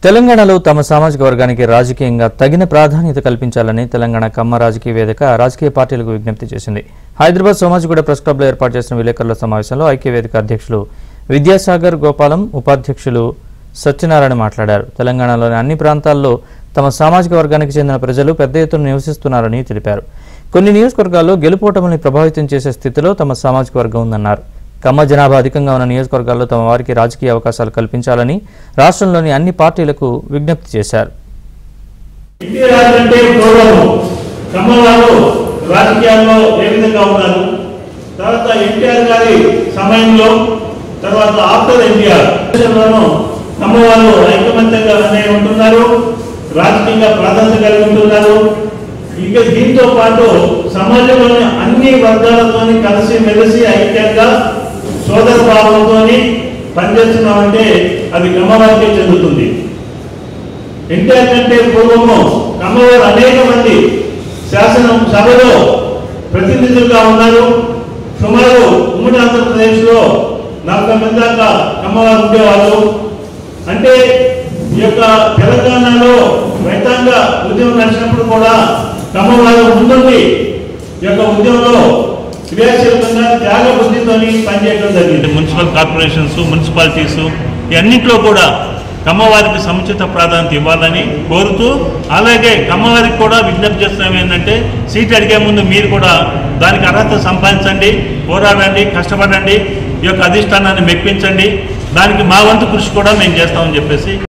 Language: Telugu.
తెలంగాణలో తమ సామాజిక వర్గానికి రాజకీయంగా తగిన ప్రాధాన్యత కల్పించాలని తెలంగాణ కమ్మ రాజకీయ వేదిక రాజకీయ పార్టీలకు విజ్ఞప్తి చేసింది. హైదరాబాద్ సోమాజిగూడ ప్రెస్ క్లబ్లో ఏర్పాటు చేసిన విలేకరుల సమావేశంలో ఐక్య వేదిక అధ్యక్షులు విద్యాసాగర్ గోపాలం, ఉపాధ్యక్షులు సత్యనారాయణ మాట్లాడారు. తెలంగాణలోని అన్ని ప్రాంతాల్లో తమ సామాజిక వర్గానికి చెందిన ప్రజలు పెద్ద ఎత్తున నివసిస్తున్నారని తెలిపారు. కొన్ని నియోజకవర్గాల్లో గెలుపోటముల్ని ప్రభావితం చేసే స్థితిలో తమ సామాజిక వర్గం ఉందన్నారు. కమ్మ జనాభా అధికంగా ఉన్న నియోజకవర్గాల్లో తమ వారికి రాజకీయ అవకాశాలు కల్పించాలని రాష్ట్రంలోని అన్ని పార్టీలకు విజ్ఞప్తి చేశారు. రాజకీయంగా ప్రాధాన్యత కలిగి ఉంటున్నారు. ఇక దీంతో పాటు సమాజంలోని అన్ని వర్గాలతో కలిసి మెలిసి ఐక్యంగా సోదర భావంతో పనిచేస్తున్నామంటే అది కమ్మవారికే చెందుతుంది. ఎన్టీఆర్ కంటే పూర్వము కమ్మవారు అనేక మంది శాసనసభలో ప్రతినిధులుగా ఉన్నారు. సుమారు ఉమ్మడి ఆంధ్రప్రదేశ్లో 40 మంది దాకా కమ్మవారు ఉండేవాళ్ళు. అంటే ఈ యొక్క తెలంగాణలో రైతాంగ ఉద్యమం నడిచినప్పుడు కూడా కమ్మవారు ముందుండి ఈ యొక్క ఉద్యమంలో క్రియాశీలకంగా త్యాగ బుద్ధితో పనిచేయడం జరిగింది. మున్సిపల్ కార్పొరేషన్స్, మున్సిపాలిటీస్ ఇవన్నింటిలో కూడా కమ్మవారికి సముచిత ప్రాధాన్యత ఇవ్వాలని కోరుతూ, అలాగే కమ్మవారికి కూడా విజ్ఞప్తి చేస్తున్నాం ఏంటంటే సీట్ అడిగే ముందు మీరు కూడా దానికి అర్హత సంపాదించండి, పోరాడండి, కష్టపడండి, ఈ యొక్క అధిష్టానాన్ని మెప్పించండి. దానికి మా వంతు కృషి కూడా మేము చేస్తామని చెప్పేసి